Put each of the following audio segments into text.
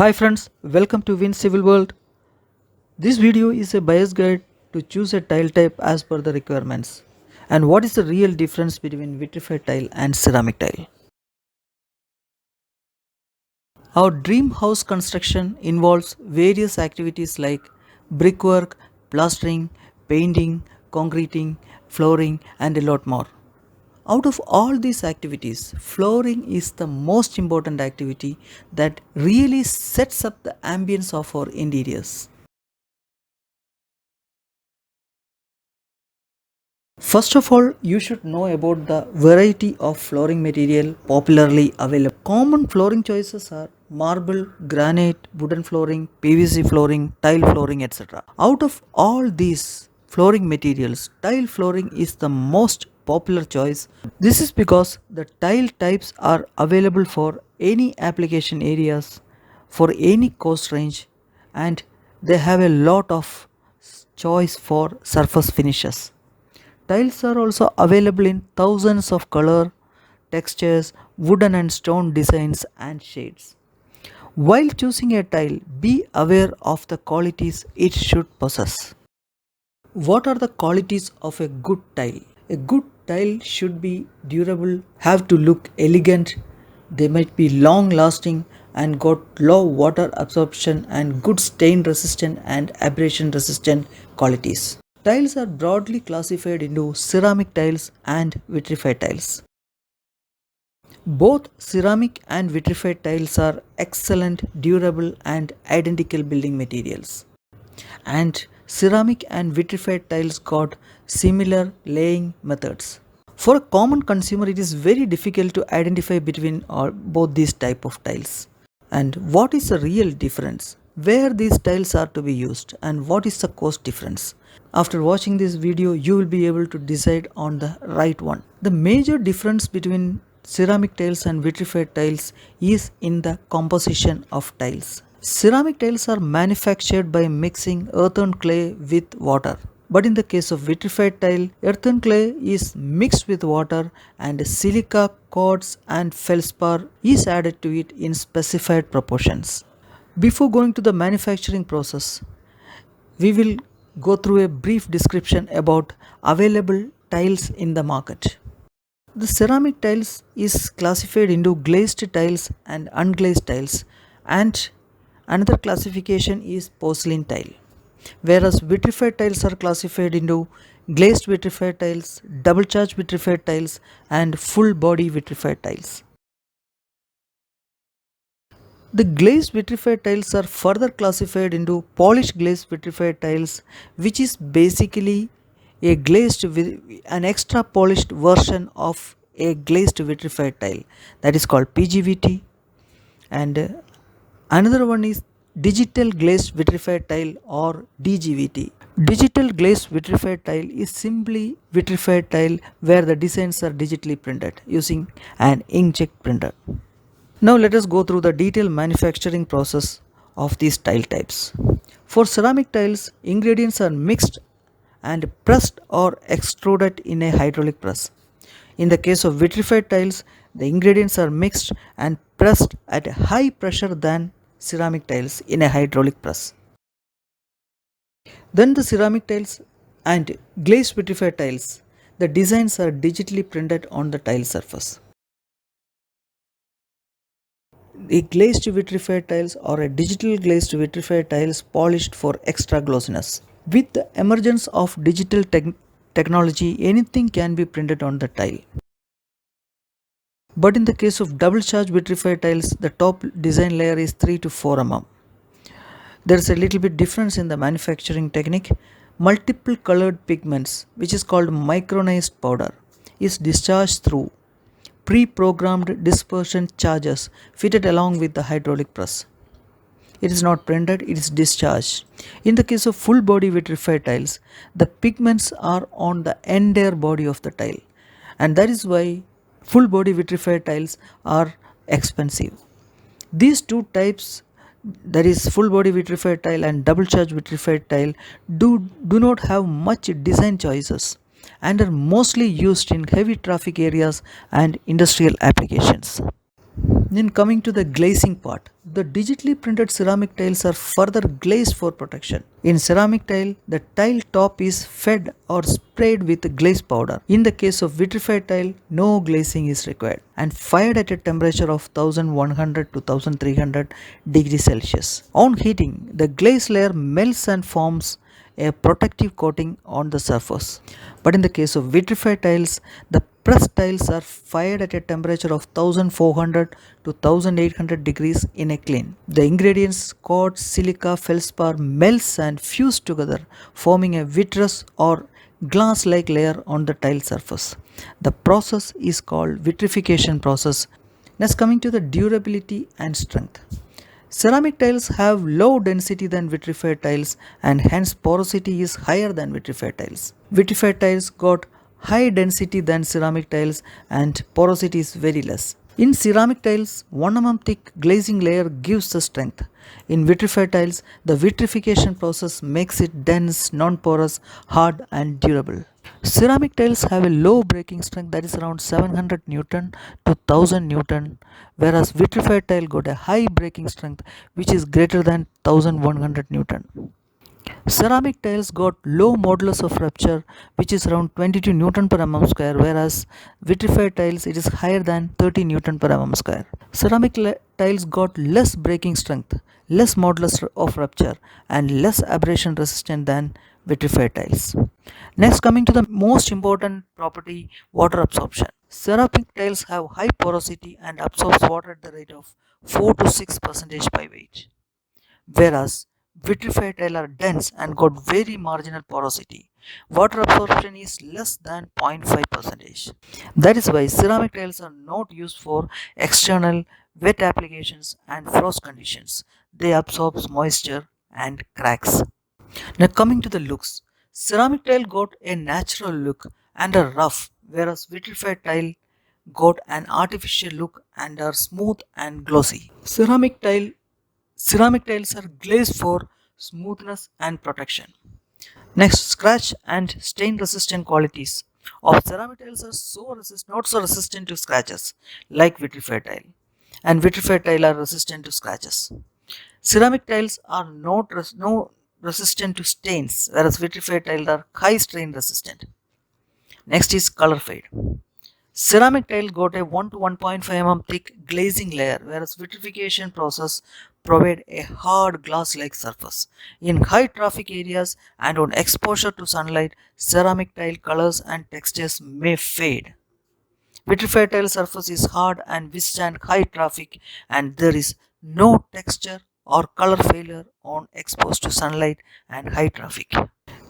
Hi friends, welcome to Win Civil World. This video is a bias guide to choose a tile type as per the requirements. And what is the real difference between vitrified tile and ceramic tile? Our dream house construction involves various activities like brickwork, plastering, painting, concreting, flooring, and a lot more. Out of all these activities, flooring is the most important activity that really sets up the ambience of our interiors. First of all, you should know about the variety of flooring material popularly available. Common flooring choices are marble, granite, wooden flooring, PVC flooring, tile flooring, etc. Out of all these flooring materials, tile flooring is the most popular choice. This is because the tile types are available for any application areas, for any cost range, and they have a lot of choice for surface finishes. Tiles are also available in thousands of color, textures, wooden and stone designs and shades. While choosing a tile, be aware of the qualities it should possess. What are the qualities of a good tile? A good tile should be durable, have to look elegant, they might be long lasting and got low water absorption and good stain resistant and abrasion resistant qualities. Tiles are broadly classified into ceramic tiles and vitrified tiles. Both ceramic and vitrified tiles are excellent, durable, and identical building materials. And ceramic and vitrified tiles got similar laying methods. For a common consumer, it is very difficult to identify between both these type of tiles. And what is the real difference? Where these tiles are to be used and what is the cost difference? After watching this video, you will be able to decide on the right one. The major difference between ceramic tiles and vitrified tiles is in the composition of tiles. Ceramic tiles are manufactured by mixing earthen clay with water. But in the case of vitrified tile, earthen clay is mixed with water and silica, quartz and feldspar is added to it in specified proportions. Before going to the manufacturing process, we will go through a brief description about available tiles in the market. The ceramic tiles is classified into glazed tiles and unglazed tiles, and another classification is porcelain tile. Whereas vitrified tiles are classified into glazed vitrified tiles, double charge vitrified tiles, and full body vitrified tiles. The glazed vitrified tiles are further classified into polished glazed vitrified tiles, which is basically a glazed with an extra polished version of a glazed vitrified tile, that is called PGVT. And another one is digital glazed vitrified tile or DGVT. Digital glazed vitrified tile is simply vitrified tile where the designs are digitally printed using an inkjet printer. Now let us go through the detailed manufacturing process of these tile types. For ceramic tiles, ingredients are mixed and pressed or extruded in a hydraulic press. In the case of vitrified tiles, the ingredients are mixed and pressed at a high pressure than ceramic tiles in a hydraulic press. Then the ceramic tiles and glazed vitrified tiles, the designs are digitally printed on the tile surface. The glazed vitrified tiles or a digital glazed vitrified tiles polished for extra glossiness. With the emergence of digital technology, anything can be printed on the tile. But in the case of double charge vitrified tiles, the top design layer is 3 to 4 mm. There is a little bit difference in the manufacturing technique. Multiple colored pigments, which is called micronized powder, is discharged through pre-programmed dispersion charges fitted along with the hydraulic press. It is not printed, it is discharged. In the case of full body vitrified tiles, the pigments are on the entire body of the tile, and that is why full body vitrified tiles are expensive. These two types, that is full body vitrified tile and double charge vitrified tile, do not have much design choices and are mostly used in heavy traffic areas and industrial applications. Then coming to the glazing part, the digitally printed ceramic tiles are further glazed for protection. In ceramic tile, the tile top is fed or sprayed with glaze powder. In the case of vitrified tile, no glazing is required and fired at a temperature of 1100 to 1300 degrees Celsius. On heating, the glaze layer melts and forms a protective coating on the surface. But in the case of vitrified tiles, the pressed tiles are fired at a temperature of 1400 to 1800 degrees in a kiln. The ingredients quartz, silica, feldspar melts and fuse together, forming a vitreous or glass-like layer on the tile surface. The process is called vitrification process. Next, coming to the durability and strength. Ceramic tiles have low density than vitrified tiles and hence porosity is higher than vitrified tiles. Vitrified tiles got high density than ceramic tiles and porosity is very less. In ceramic tiles, 1 mm thick glazing layer gives the strength. In vitrified tiles, the vitrification process makes it dense, non-porous, hard and durable. Ceramic tiles have a low breaking strength, that is around 700 Newton to 1000 Newton, whereas vitrified tile got a high breaking strength which is greater than 1100 Newton. Ceramic tiles got low modulus of rupture which is around 22 Newton per mm square, whereas vitrified tiles it is higher than 30 Newton per mm square. Ceramic tiles got less breaking strength, less modulus of rupture and less abrasion resistant than vitrified tiles. Next, coming to the most important property, water absorption. Ceramic tiles have high porosity and absorbs water at the rate of 4 to 6% by weight, whereas vitrified tile are dense and got very marginal porosity. Water absorption is less than 0.5%. That is why ceramic tiles are not used for external wet applications and frost conditions. They absorb moisture and cracks. Now coming to the looks, ceramic tile got a natural look and a rough, whereas vitrified tile got an artificial look and are smooth and glossy. Ceramic tiles are glazed for smoothness and protection. Next, scratch and stain resistant qualities of ceramic tiles are not so resistant to scratches like vitrified tile, and vitrified tile are resistant to scratches. Ceramic tiles are no resistant to stains, whereas vitrified tiles are high stain resistant. Next is color fade. Ceramic tile got a 1 to 1.5 mm thick glazing layer, whereas vitrification process provide a hard glass-like surface. In high traffic areas and on exposure to sunlight, ceramic tile colors and textures may fade. Vitrified tile surface is hard and withstand high traffic, and there is no texture or color failure on exposed to sunlight and high traffic.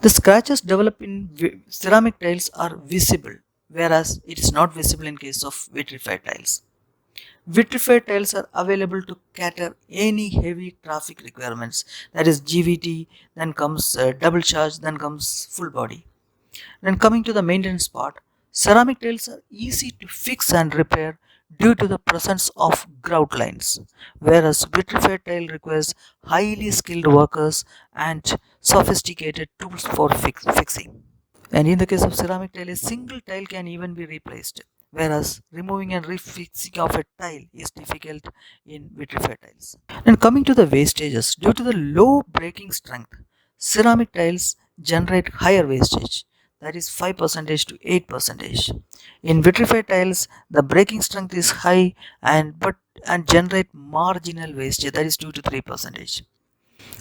The scratches developed in ceramic tiles are visible, whereas it is not visible in case of vitrified tiles. Vitrified tiles are available to cater any heavy traffic requirements, that is GVT, then comes double charge, then comes full body. Then coming to the maintenance part, ceramic tiles are easy to fix and repair due to the presence of grout lines, whereas vitrified tile requires highly skilled workers and sophisticated tools for fixing. And in the case of ceramic tile, a single tile can even be replaced, whereas removing and refixing of a tile is difficult in vitrified tiles. And coming to the wastages, due to the low breaking strength, ceramic tiles generate higher wastage, that is 5% to 8%. In vitrified tiles, the breaking strength is high and generate marginal wastage, that is 2 to 3%.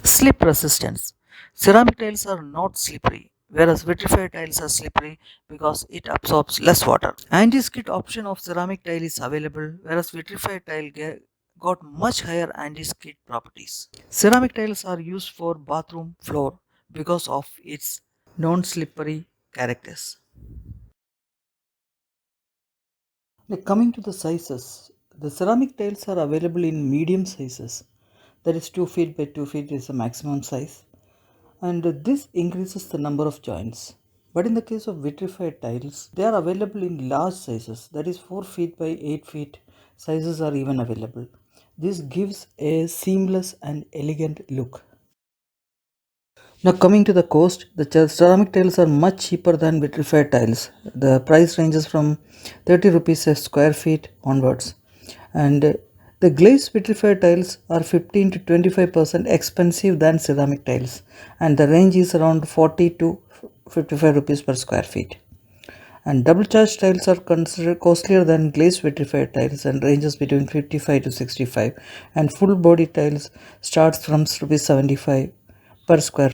Slip resistance. Ceramic tiles are not slippery, whereas vitrified tiles are slippery because it absorbs less water. Anti-skid option of ceramic tile is available, whereas vitrified tile got much higher anti-skid properties. Ceramic tiles are used for bathroom floor because of its non-slippery characters. Coming to the sizes, the ceramic tiles are available in medium sizes, that is 2 feet by 2 feet is the maximum size, and this increases the number of joints. But in the case of vitrified tiles, they are available in large sizes, that is 4 feet by 8 feet sizes are even available. This gives a seamless and elegant look. Now coming to the cost, the ceramic tiles are much cheaper than vitrified tiles. The price ranges from 30 rupees a square feet onwards, and The glazed vitrified tiles are 15 to 25% expensive than ceramic tiles, and the range is around 40 to 55 rupees per square feet. And double charge tiles are considered costlier than glazed vitrified tiles and ranges between 55 to 65, and full body tiles starts from rupees 75 per square